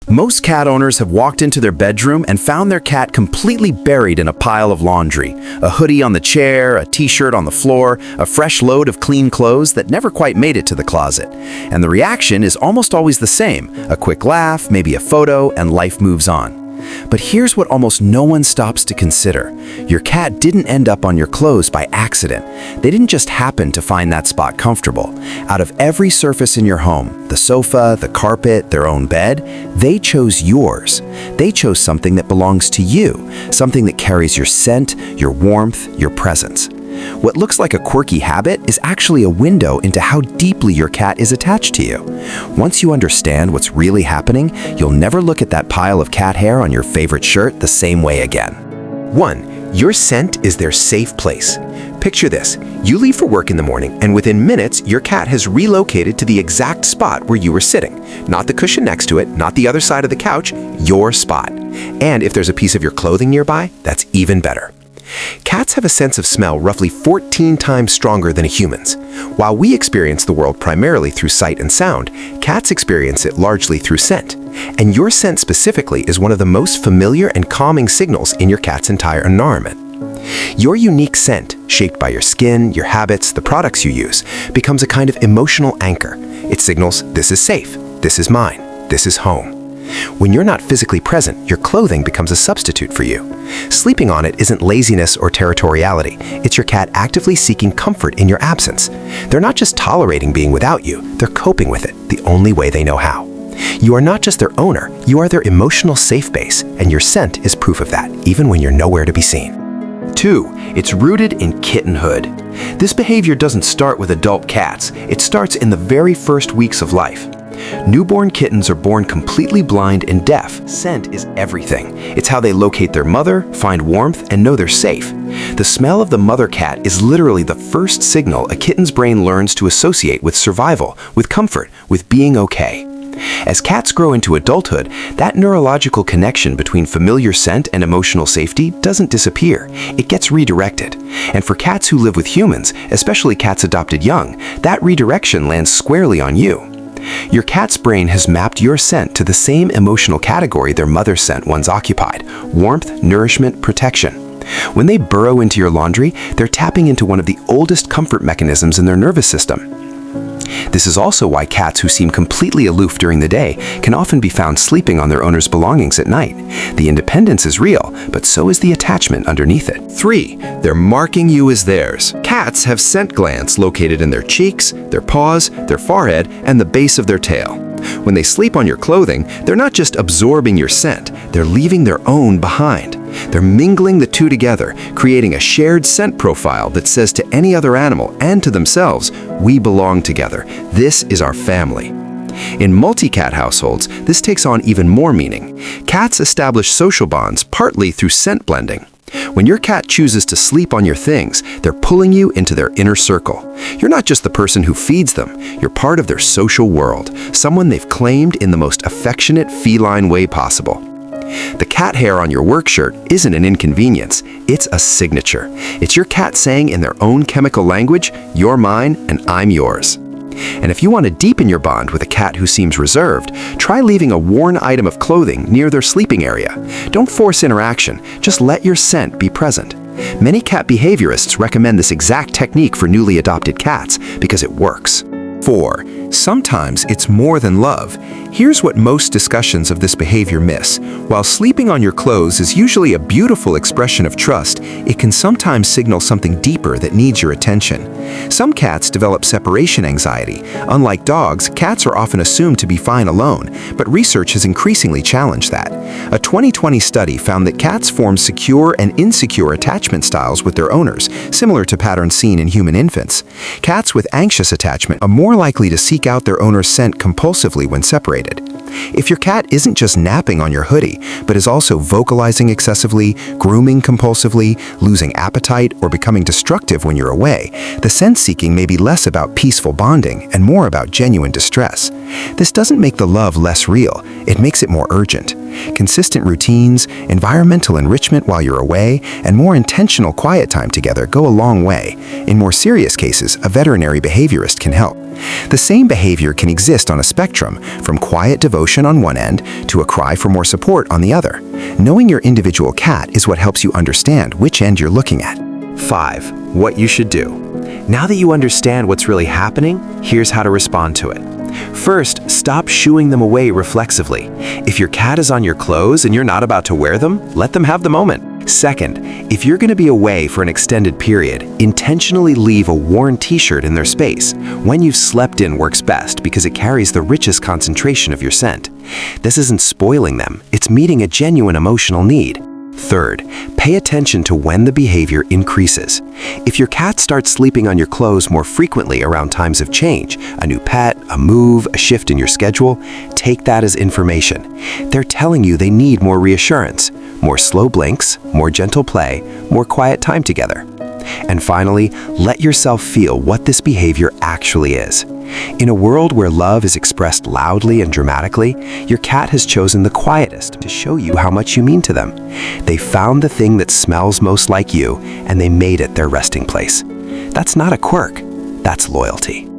Most cat owners have walked into their bedroom and found their cat completely buried in a pile of laundry. A hoodie on the chair, a t-shirt on the floor, a fresh load of clean clothes that never quite made it to the closet. And the reaction is almost always the same. A quick laugh, maybe a photo, and life moves on. But here's what almost no one stops to consider. Your cat didn't end up on your clothes by accident. They didn't just happen to find that spot comfortable. Out of every surface in your home, the sofa, the carpet, their own bed, they chose yours. They chose something that belongs to you, something that carries your scent, your warmth, your presence. What looks like a quirky habit is actually a window into how deeply your cat is attached to you. Once you understand what's really happening, you'll never look at that pile of cat hair on your favorite shirt the same way again. 1. Your scent is their safe place. Picture this. You leave for work in the morning, and within minutes, your cat has relocated to the exact spot where you were sitting. Not the cushion next to it, not the other side of the couch, your spot. And if there's a piece of your clothing nearby, that's even better. Cats have a sense of smell roughly 14 times stronger than humans. While we experience the world primarily through sight and sound, cats experience it largely through scent. And your scent specifically is one of the most familiar and calming signals in your cat's entire environment. Your unique scent, shaped by your skin, your habits, the products you use, becomes a kind of emotional anchor. It signals, this is safe, this is mine, this is home. When you're not physically present, your clothing becomes a substitute for you. Sleeping on it isn't laziness or territoriality. It's your cat actively seeking comfort in your absence. They're not just tolerating being without you, they're coping with it the only way they know how. You are not just their owner, you are their emotional safe base, and your scent is proof of that, even when you're nowhere to be seen. 2. It's rooted in kittenhood. This behavior doesn't start with adult cats. It starts in the very first weeks of life. Newborn kittens are born completely blind and deaf. Scent is everything. It's how they locate their mother, find warmth, and know they're safe. The smell of the mother cat is literally the first signal a kitten's brain learns to associate with survival, with comfort, with being okay. As cats grow into adulthood, that neurological connection between familiar scent and emotional safety doesn't disappear. It gets redirected. And for cats who live with humans, especially cats adopted young, that redirection lands squarely on you. Your cat's brain has mapped your scent to the same emotional category their mother's scent once occupied: warmth, nourishment, protection. When they burrow into your laundry, they're tapping into one of the oldest comfort mechanisms in their nervous system. This is also why cats who seem completely aloof during the day can often be found sleeping on their owner's belongings at night. The independence is real, but so is the attachment underneath it. 3. They're marking you as theirs. Cats have scent glands located in their cheeks, their paws, their forehead, and the base of their tail. When they sleep on your clothing, they're not just absorbing your scent, they're leaving their own behind. They're mingling the two together, creating a shared scent profile that says to any other animal and to themselves, we belong together. This is our family. In multi-cat households, this takes on even more meaning. Cats establish social bonds partly through scent blending. When your cat chooses to sleep on your things, they're pulling you into their inner circle. You're not just the person who feeds them, you're part of their social world, someone they've claimed in the most affectionate feline way possible. The cat hair on your work shirt isn't an inconvenience, it's a signature. It's your cat saying in their own chemical language, you're mine and I'm yours. And if you want to deepen your bond with a cat who seems reserved, try leaving a worn item of clothing near their sleeping area. Don't force interaction, just let your scent be present. Many cat behaviorists recommend this exact technique for newly adopted cats because it works. 4. Sometimes it's more than love. Here's what most discussions of this behavior miss. While sleeping on your clothes is usually a beautiful expression of trust, it can sometimes signal something deeper that needs your attention. Some cats develop separation anxiety. Unlike dogs, cats are often assumed to be fine alone, but research has increasingly challenged that. A 2020 study found that cats form secure and insecure attachment styles with their owners, similar to patterns seen in human infants. Cats with anxious attachment are more likely to seek out their owner's scent compulsively when separated. If your cat isn't just napping on your hoodie, but is also vocalizing excessively, grooming compulsively, losing appetite, or becoming destructive when you're away, the scent seeking may be less about peaceful bonding and more about genuine distress. This doesn't make the love less real, it makes it more urgent. Consistent routines, environmental enrichment while you're away, and more intentional quiet time together go a long way. In more serious cases, a veterinary behaviorist can help. The same behavior can exist on a spectrum, from quiet devotion on one end to a cry for more support on the other. Knowing your individual cat is what helps you understand which end you're looking at. 5. What you should do. Now that you understand what's really happening, here's how to respond to it. First, stop shooing them away reflexively. If your cat is on your clothes and you're not about to wear them, let them have the moment. Second, if you're going to be away for an extended period, intentionally leave a worn t-shirt in their space. When you've slept in works best because it carries the richest concentration of your scent. This isn't spoiling them, it's meeting a genuine emotional need. Third, pay attention to when the behavior increases. If your cat starts sleeping on your clothes more frequently around times of change, a new pet, a move, a shift in your schedule, take that as information. They're telling you they need more reassurance, more slow blinks, more gentle play, more quiet time together. And finally, let yourself feel what this behavior actually is. In a world where love is expressed loudly and dramatically, your cat has chosen the quietest to show you how much you mean to them. They found the thing that smells most like you, and they made it their resting place. That's not a quirk, that's loyalty.